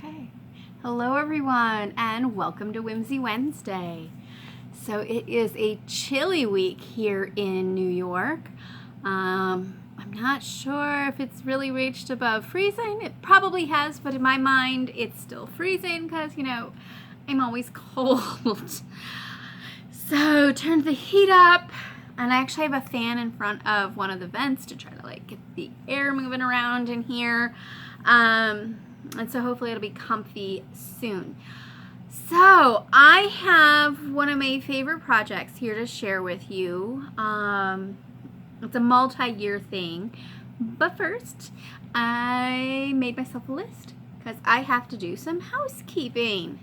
Okay. Hello everyone and welcome to Whimsy Wednesday. So it is a chilly week here in New York. I'm not sure if it's really reached above freezing. It probably has, but in my mind it's still freezing because, I'm always cold. So turned the heat up, and I actually have a fan in front of one of the vents to try to get the air moving around in here. And so hopefully it'll be comfy soon. So I have one of my favorite projects here to share with you. It's a multi-year thing. But first, I made myself a list because I have to do some housekeeping.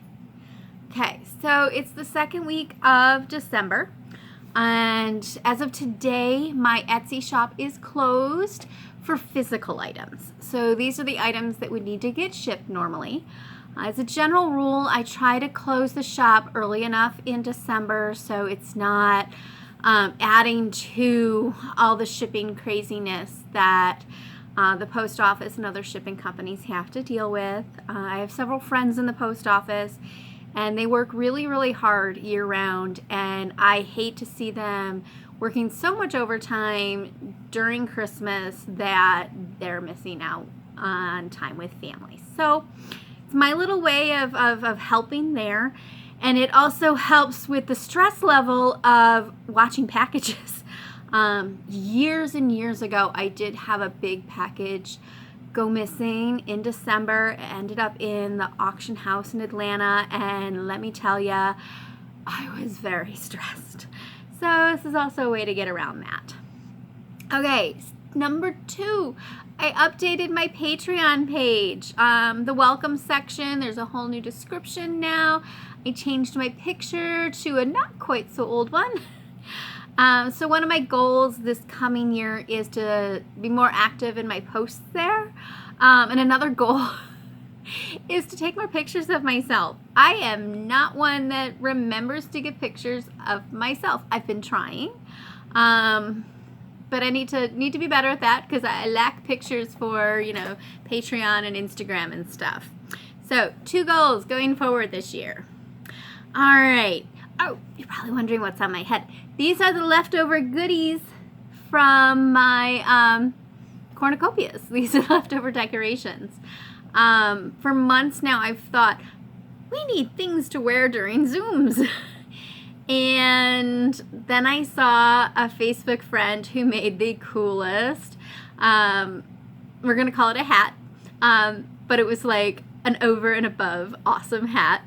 Okay, so it's the second week of December. And as of today, my Etsy shop is closed for physical items. So these are the items that would need to get shipped normally. As a general rule, I try to close the shop early enough in December so it's not adding to all the shipping craziness that the post office and other shipping companies have to deal with. I have several friends in the post office, and they work really, really hard year-round, and I hate to see them working so much overtime during Christmas that they're missing out on time with family. So it's my little way of helping there, and it also helps with the stress level of watching packages. Years and years ago, I did have a big package go missing in December. It ended up in the auction house in Atlanta, and let me tell you, I was very stressed. So this is also a way to get around that. Okay, number 2, I updated my Patreon page. The welcome section, there's a whole new description now. I changed my picture to a not quite so old one. So one of my goals this coming year is to be more active in my posts there. And another goal is to take more pictures of myself. I am not one that remembers to get pictures of myself. I've been trying, but I need to be better at that because I lack pictures for Patreon and Instagram and stuff. So 2 goals going forward this year. All right. Oh, you're probably wondering what's on my head. These are the leftover goodies from my cornucopias. These are leftover decorations. For months now, I've thought, we need things to wear during Zooms. And then I saw a Facebook friend who made the coolest, we're going to call it a hat, but it was like an over and above awesome hat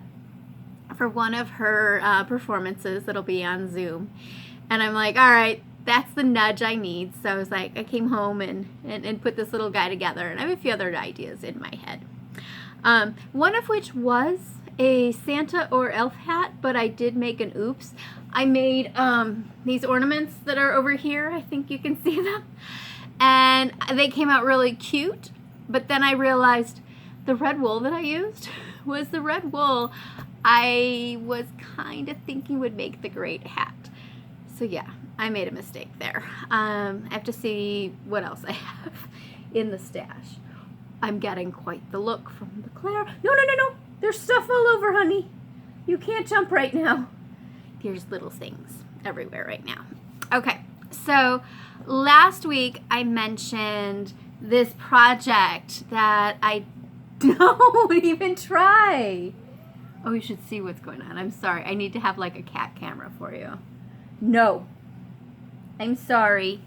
for one of her performances that'll be on Zoom. And I'm like, all right, that's the nudge I need. So I was like, I came home and put this little guy together, and I have a few other ideas in my head. One of which was a Santa or elf hat, but I did make an oops. I made these ornaments that are over here. I think you can see them. And they came out really cute, but then I realized the red wool that I used was the red wool I was kind of thinking would make the great hat. So yeah, I made a mistake there. I have to see what else I have in the stash. I'm getting quite the look from the Claire. No. There's stuff all over, honey. You can't jump right now. There's little things everywhere right now. Okay, so last week I mentioned this project that I don't even try. Oh, you should see what's going on. I'm sorry. I need to have like a cat camera for you. No. I'm sorry.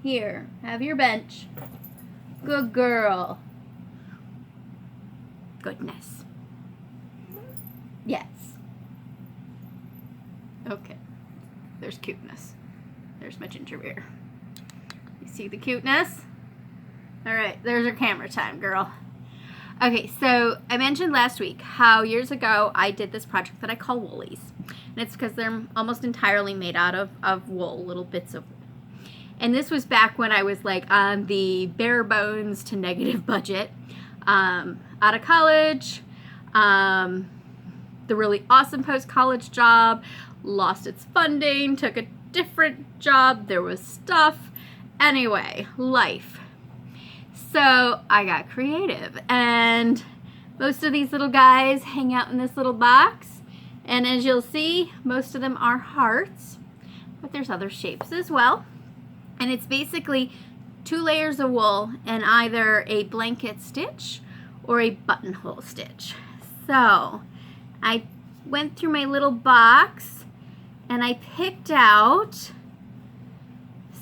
Here, have your bench. Good girl. Goodness. Yes. Okay. There's cuteness. There's my ginger beer. You see the cuteness? All right, there's our camera time, girl. Okay, so I mentioned last week how years ago I did this project that I call Woolies. And it's because they're almost entirely made out of wool, little bits of wool. And this was back when I was like on the bare bones to negative budget. Out of college, the really awesome post-college job, lost its funding, took a different job, there was stuff. Anyway, life. So I got creative and Most of these little guys hang out in this little box, and as you'll see, most of them are hearts, but there's other shapes as well. And it's basically 2 layers of wool and either a blanket stitch or a buttonhole stitch. So I went through my little box and I picked out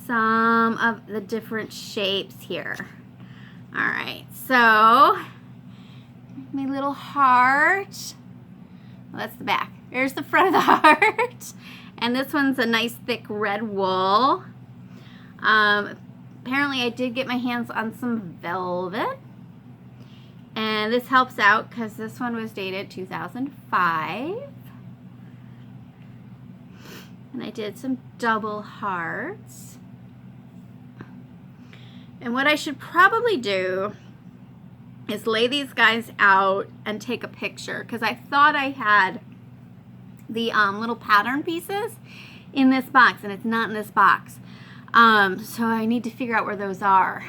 some of the different shapes here. All right, so my little heart. Well, that's the back. Here's the front of the heart. And this one's a nice thick red wool. Apparently I did get my hands on some velvet. And this helps out because this one was dated 2005. And I did some double hearts. And what I should probably do is lay these guys out and take a picture, because I thought I had the little pattern pieces in this box, and it's not in this box. So I need to figure out where those are.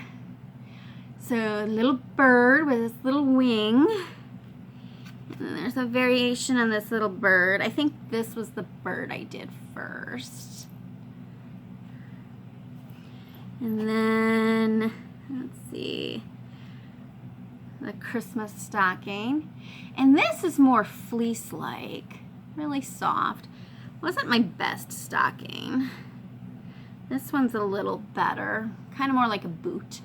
So a little bird with this little wing. And then there's a variation on this little bird. I think this was the bird I did first. And then, let's see, the Christmas stocking. And this is more fleece-like, really soft. Wasn't my best stocking. This one's a little better, kind of more like a boot.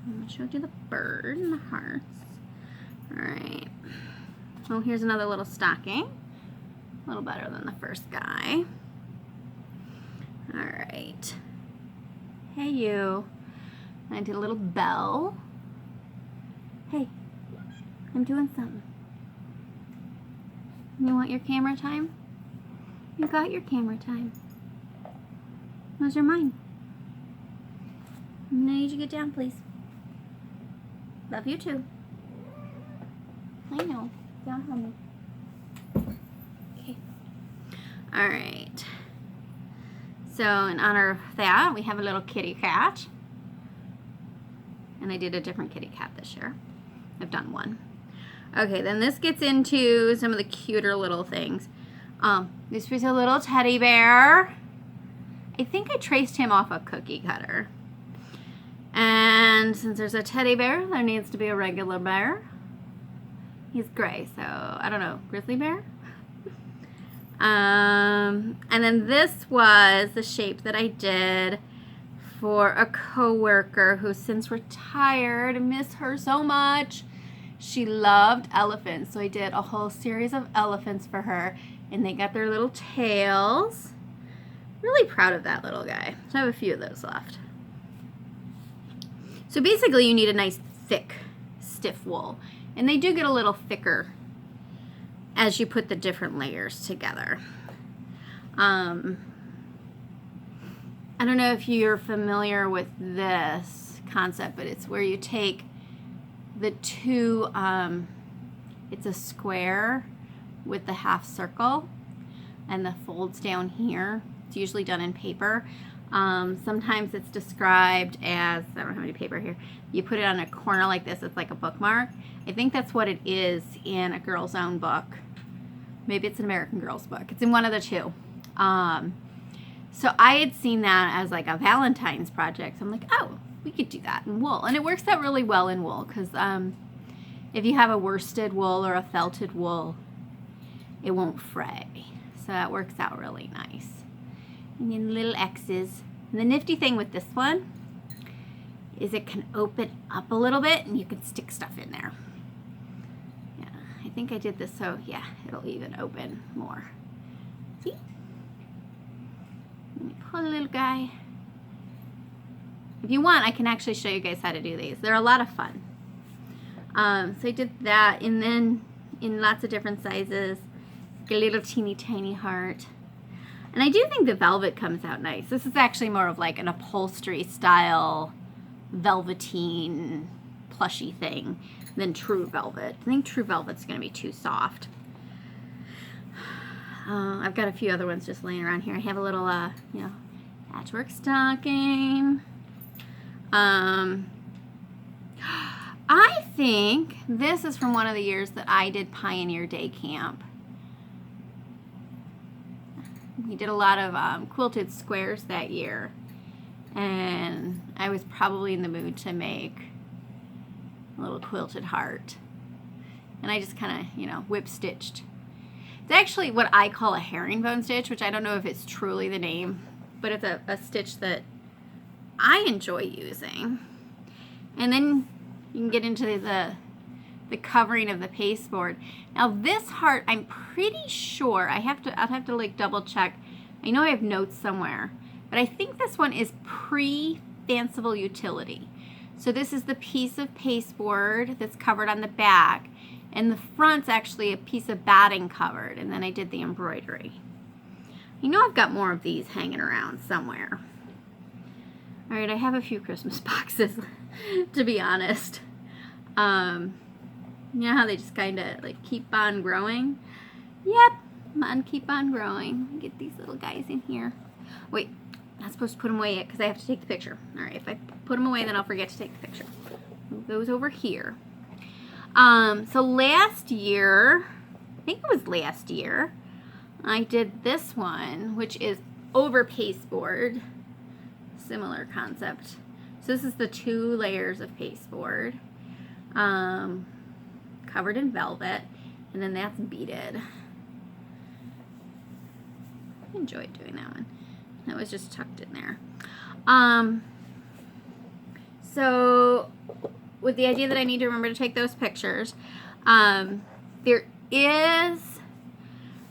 I showed you the bird and the hearts. All right. Oh, here's another little stocking. A little better than the first guy. All right. Hey, you. I did a little bell. Hey, I'm doing something. You want your camera time? You got your camera time. How's your mind? I need you to get down, please. Love you too. I know. Down home. Okay. All right. So in honor of that, we have a little kitty cat. And I did a different kitty cat this year. I've done one. Okay, then this gets into some of the cuter little things. This was a little teddy bear. I think I traced him off a cookie cutter. And since there's a teddy bear, there needs to be a regular bear. He's gray, so I don't know, grizzly bear? And then this was the shape that I did for a coworker who's since retired. I miss her so much. She loved elephants, so I did a whole series of elephants for her, and they got their little tails. Really proud of that little guy. So I have a few of those left. So basically you need a nice thick, stiff wool, and they do get a little thicker as you put the different layers together. I don't know if you're familiar with this concept, but it's where you take the two, it's a square with the half circle and the folds down here. It's usually done in paper. Sometimes it's described as, I don't have any paper here, you put it on a corner like this, it's like a bookmark. I think that's what it is in a Girl's Own book. Maybe it's an American Girl's book. It's in one of the two. So I had seen that as like a Valentine's project. So I'm like, oh, we could do that in wool. And it works out really well in wool because if you have a worsted wool or a felted wool, it won't fray. So that works out really nice. And then little X's. And the nifty thing with this one is it can open up a little bit and you can stick stuff in there. Yeah, I think I did this so, yeah, it'll even open more. See? Let me pull a little guy. If you want, I can actually show you guys how to do these. They're a lot of fun. So I did that, and then in lots of different sizes, a little teeny tiny heart. And I do think the velvet comes out nice. This is actually more of like an upholstery style velveteen plushy thing than true velvet. I think true velvet's going to be too soft. I've got a few other ones just laying around here. I have a little, you know, patchwork stocking. I think this is from one of the years that I did Pioneer Day Camp. We did a lot of quilted squares that year, and I was probably in the mood to make a little quilted heart. And I just kind of, you know, whip stitched. It's actually what I call a herringbone stitch, which I don't know if it's truly the name, but it's a stitch that I enjoy using. And then you can get into the covering of the pasteboard. Now this heart, I'm pretty sure, I'll have to like double check. I know I have notes somewhere, but I think this one is pre-fanciful utility. So this is the piece of pasteboard that's covered on the back, and the front's actually a piece of batting covered, and then I did the embroidery. You know, I've got more of these hanging around somewhere. All right, I have a few Christmas boxes, to be honest. You know how they just kind of like keep on growing? Yep, keep on growing. Get these little guys in here. Wait, not supposed to put them away yet because I have to take the picture. All right, if I put them away, then I'll forget to take the picture. Move those over here. So last year, I think it was last year, I did this one, which is over pasteboard. Similar concept. So this is the 2 layers of pasteboard, covered in velvet, and then that's beaded. I enjoyed doing that one. That was just tucked in there. So with the idea that I need to remember to take those pictures, there is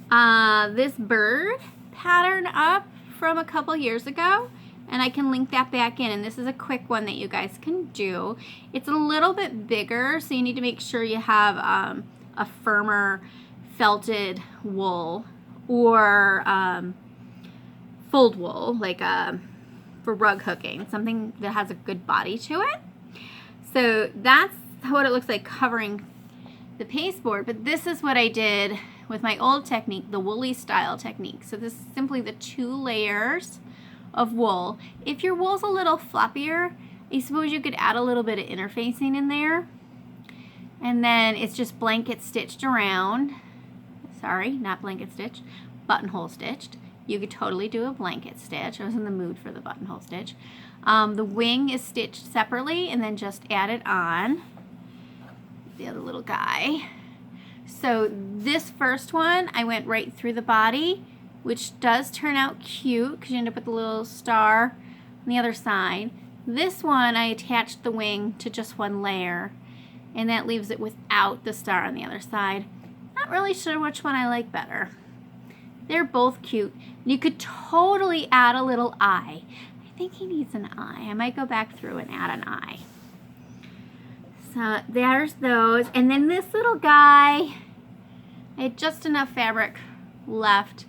this bird pattern up from a couple years ago, and I can link that back in, and this is a quick one that you guys can do. It's a little bit bigger, so you need to make sure you have a firmer felted wool or fold wool, like for rug hooking, something that has a good body to it. So that's what it looks like covering the pasteboard, but this is what I did with my old technique, the Woolies style technique. So this is simply the 2 layers of wool. If your wool's a little floppier, I suppose you could add a little bit of interfacing in there. And then it's just blanket stitched around. Sorry, not blanket stitch, buttonhole stitched. You could totally do a blanket stitch. I was in the mood for the buttonhole stitch. The wing is stitched separately and then just added on the other little guy. So this first one, I went right through the body, which does turn out cute because you end up with a little star on the other side. This one, I attached the wing to just 1 layer, and that leaves it without the star on the other side. Not really sure which one I like better. They're both cute. You could totally add a little eye. I think he needs an eye. I might go back through and add an eye. So there's those. And then this little guy, I had just enough fabric left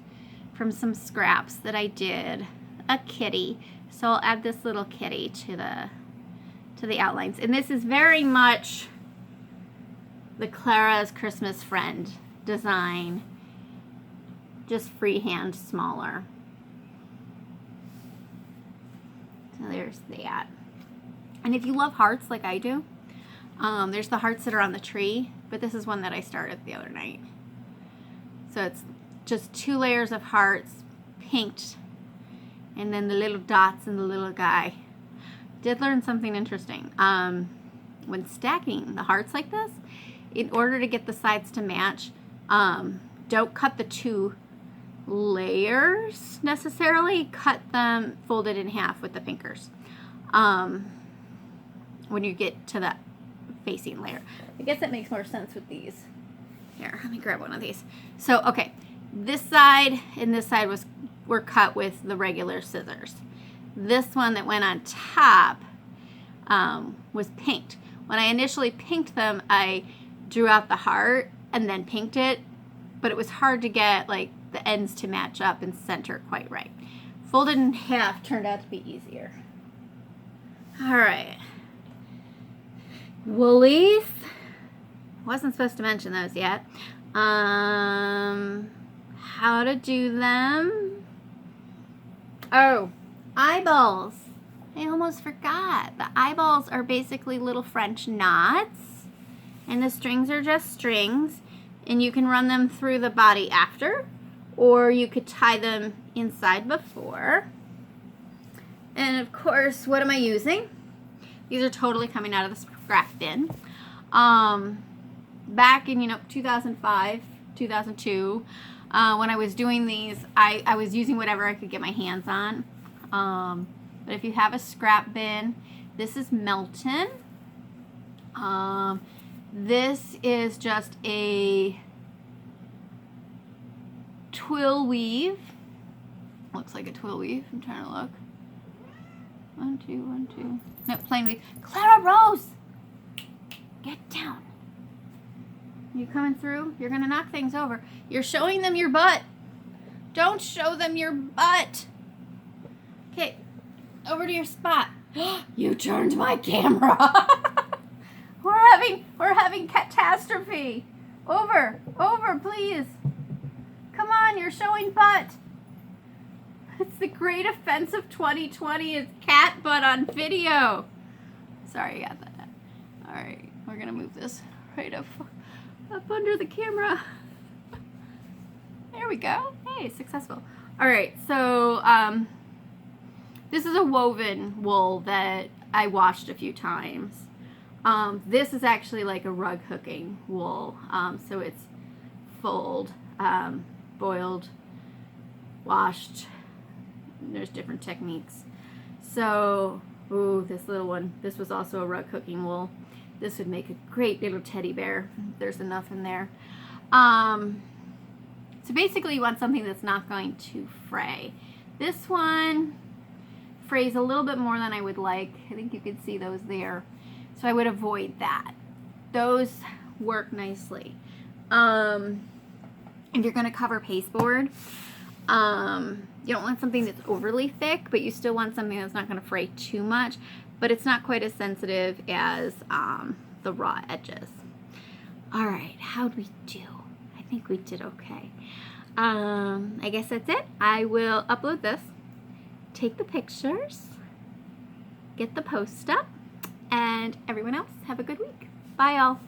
from some scraps that I did, a kitty. So I'll add this little kitty to the outlines. And this is very much the Clara's Christmas Friend design, just freehand smaller. So there's that. And if you love hearts like I do, there's the hearts that are on the tree, but this is one that I started the other night. So it's just 2 layers of hearts, pinked, and then the little dots and the little guy. Did learn something interesting. When stacking the hearts like this, in order to get the sides to match, don't cut the 2 layers necessarily. Cut them folded in half with the fingers when you get to that facing layer. I guess that makes more sense with these. Here, let me grab one of these. So, okay, this side and this side were cut with the regular scissors. This one that went on top was pinked. When I initially pinked them, I drew out the heart and then pinked it, but it was hard to get like the ends to match up and center quite right. Folded in half turned out to be easier. All right. Woolies. Wasn't supposed to mention those yet. How to do them. Oh, eyeballs. I almost forgot. The eyeballs are basically little French knots. And the strings are just strings, and you can run them through the body after, or you could tie them inside before. And of course, what am I using? These are totally coming out of the scrap bin. Back in 2005, 2002, when I was doing these, I was using whatever I could get my hands on. But if you have a scrap bin, this is Melton. This is just a twill weave. Looks like a twill weave. I'm trying to look. 1, 2, 1, 2. No, plain weave. Clara Rose! Get down. You coming through? You're gonna knock things over. You're showing them your butt. Don't show them your butt. Okay, over to your spot. You turned my camera. We're having catastrophe. Over, please. Come on, you're showing butt. It's the great offense of 2020 is cat butt on video. Sorry, I got that. All right, we're gonna move this right up under the camera. There we go. Hey, successful. All right, so this is a woven wool that I washed a few times. This is actually like a rug hooking wool. So it's fulled, boiled, washed. There's different techniques. So, ooh, this little one. This was also a rug hooking wool. This would make a great little teddy bear. There's enough in there. So basically you want something that's not going to fray. This one frays a little bit more than I would like. I think you can see those there. So I would avoid that. Those work nicely. If you're going to cover pasteboard, you don't want something that's overly thick, but you still want something that's not going to fray too much, but it's not quite as sensitive as the raw edges. All right, how'd we do? I think we did okay. I guess that's it. I will upload this, take the pictures, get the post up, and everyone else have a good week. Bye, all.